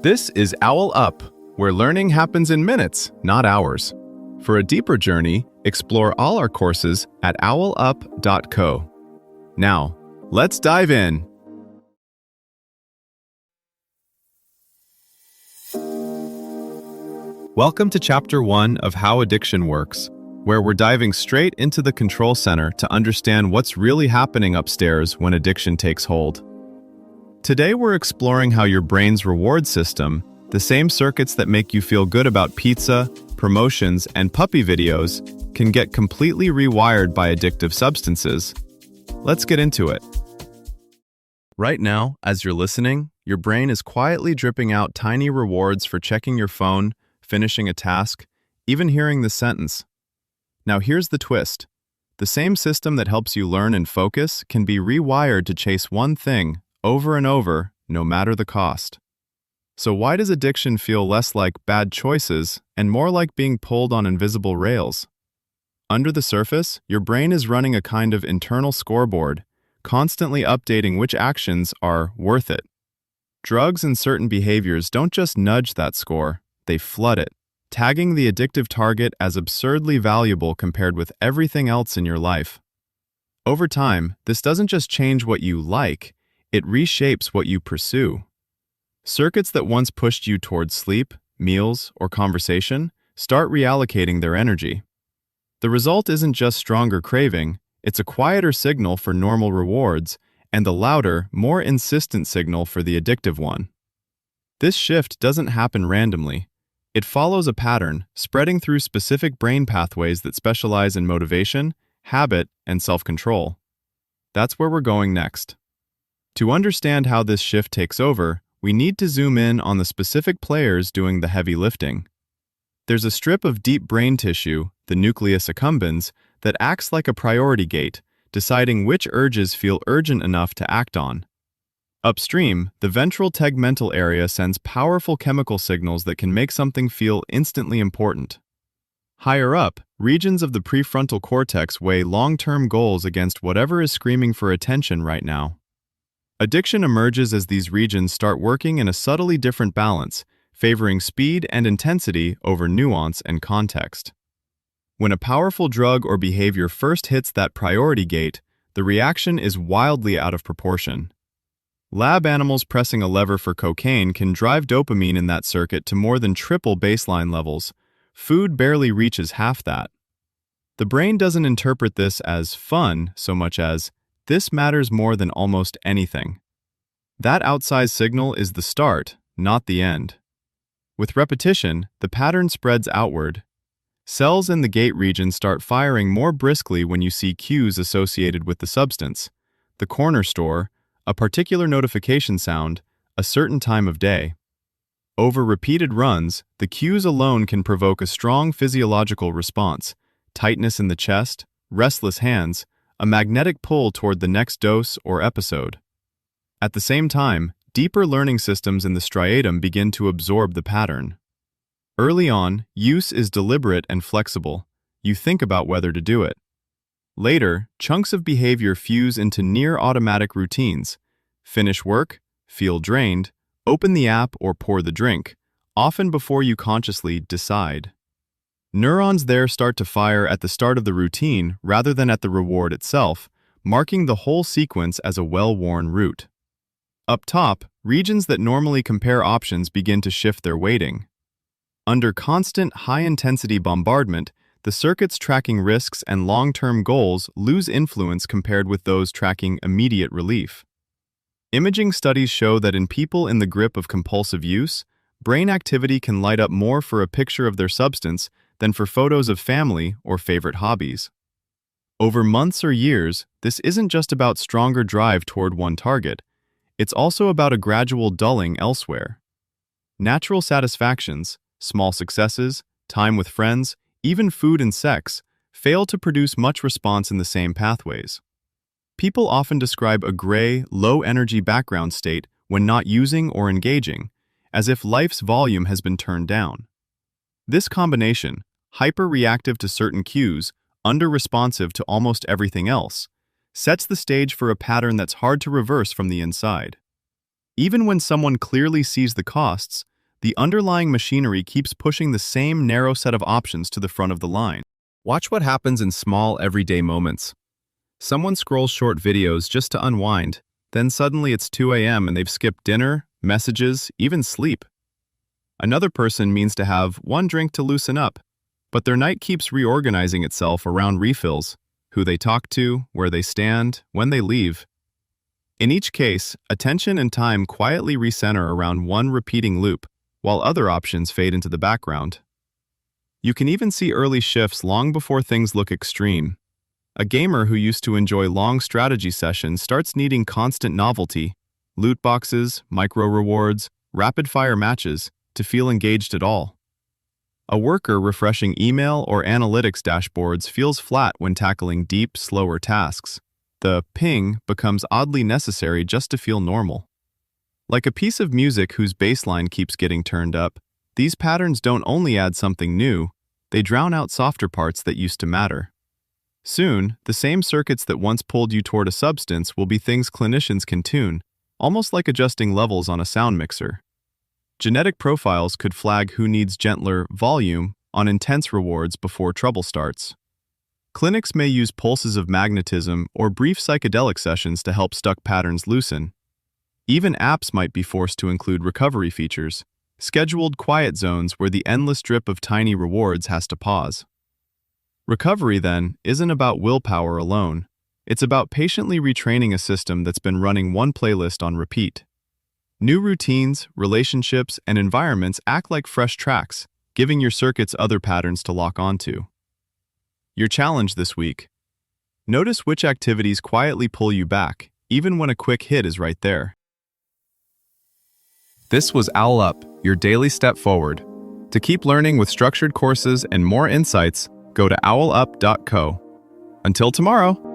This is OwlUp, where learning happens in minutes, not hours. For a deeper journey, explore all our courses at owlup.co. Now, let's dive in. Welcome to Chapter 1 of How Addiction Works, where we're diving straight into the control center to understand what's really happening upstairs when addiction takes hold. Today we're exploring how your brain's reward system, the same circuits that make you feel good about pizza, promotions, and puppy videos, can get completely rewired by addictive substances. Let's get into it. Right now, as you're listening, your brain is quietly dripping out tiny rewards for checking your phone, finishing a task, even hearing the sentence. Now here's the twist. The same system that helps you learn and focus can be rewired to chase one thing over and over, no matter the cost. So why does addiction feel less like bad choices and more like being pulled on invisible rails? Under the surface, your brain is running a kind of internal scoreboard, constantly updating which actions are worth it. Drugs and certain behaviors don't just nudge that score, they flood it, tagging the addictive target as absurdly valuable compared with everything else in your life. Over time, this doesn't just change what you like, it reshapes what you pursue. Circuits that once pushed you towards sleep, meals, or conversation start reallocating their energy. The result isn't just stronger craving, it's a quieter signal for normal rewards and the louder, more insistent signal for the addictive one. This shift doesn't happen randomly. It follows a pattern, spreading through specific brain pathways that specialize in motivation, habit, and self-control. That's where we're going next. To understand how this shift takes over, we need to zoom in on the specific players doing the heavy lifting. There's a strip of deep brain tissue, the nucleus accumbens, that acts like a priority gate, deciding which urges feel urgent enough to act on. Upstream, the ventral tegmental area sends powerful chemical signals that can make something feel instantly important. Higher up, regions of the prefrontal cortex weigh long-term goals against whatever is screaming for attention right now. Addiction emerges as these regions start working in a subtly different balance, favoring speed and intensity over nuance and context. When a powerful drug or behavior first hits that priority gate, the reaction is wildly out of proportion. Lab animals pressing a lever for cocaine can drive dopamine in that circuit to more than triple baseline levels. Food barely reaches half that. The brain doesn't interpret this as fun so much as, this matters more than almost anything. That outsized signal is the start, not the end. With repetition, the pattern spreads outward. Cells in the gate region start firing more briskly when you see cues associated with the substance. The corner store, a particular notification sound, a certain time of day. Over repeated runs, the cues alone can provoke a strong physiological response, tightness in the chest, restless hands, a magnetic pull toward the next dose or episode. At the same time, deeper learning systems in the striatum begin to absorb the pattern. Early on, use is deliberate and flexible. You think about whether to do it. Later, chunks of behavior fuse into near-automatic routines. Finish work, feel drained, open the app or pour the drink, often before you consciously decide. Neurons there start to fire at the start of the routine rather than at the reward itself, marking the whole sequence as a well-worn route. Up top, regions that normally compare options begin to shift their weighting. Under constant high-intensity bombardment, the circuits tracking risks and long-term goals lose influence compared with those tracking immediate relief. Imaging studies show that in people in the grip of compulsive use, brain activity can light up more for a picture of their substance than for photos of family or favorite hobbies. Over months or years, this isn't just about stronger drive toward one target, it's also about a gradual dulling elsewhere. Natural satisfactions, small successes, time with friends, even food and sex, fail to produce much response in the same pathways. People often describe a gray, low-energy background state when not using or engaging, as if life's volume has been turned down. This combination, hyper-reactive to certain cues, under-responsive to almost everything else, sets the stage for a pattern that's hard to reverse from the inside. Even when someone clearly sees the costs, the underlying machinery keeps pushing the same narrow set of options to the front of the line. Watch what happens in small, everyday moments. Someone scrolls short videos just to unwind, then suddenly it's 2 a.m. and they've skipped dinner, messages, even sleep. Another person means to have one drink to loosen up, but their night keeps reorganizing itself around refills, who they talk to, where they stand, when they leave. In each case, attention and time quietly recenter around one repeating loop, while other options fade into the background. You can even see early shifts long before things look extreme. A gamer who used to enjoy long strategy sessions starts needing constant novelty, loot boxes, micro-rewards, rapid-fire matches, to feel engaged at all. A worker refreshing email or analytics dashboards feels flat when tackling deep, slower tasks. The ping becomes oddly necessary just to feel normal. Like a piece of music whose bass line keeps getting turned up, these patterns don't only add something new, they drown out softer parts that used to matter. Soon, the same circuits that once pulled you toward a substance will be things clinicians can tune, almost like adjusting levels on a sound mixer. Genetic profiles could flag who needs gentler volume on intense rewards before trouble starts. Clinics may use pulses of magnetism or brief psychedelic sessions to help stuck patterns loosen. Even apps might be forced to include recovery features, scheduled quiet zones where the endless drip of tiny rewards has to pause. Recovery, then, isn't about willpower alone. It's about patiently retraining a system that's been running one playlist on repeat. New routines, relationships, and environments act like fresh tracks, giving your circuits other patterns to lock onto. Your challenge this week: notice which activities quietly pull you back, even when a quick hit is right there. This was OwlUp, your daily step forward. To keep learning with structured courses and more insights, go to owlup.co. Until tomorrow!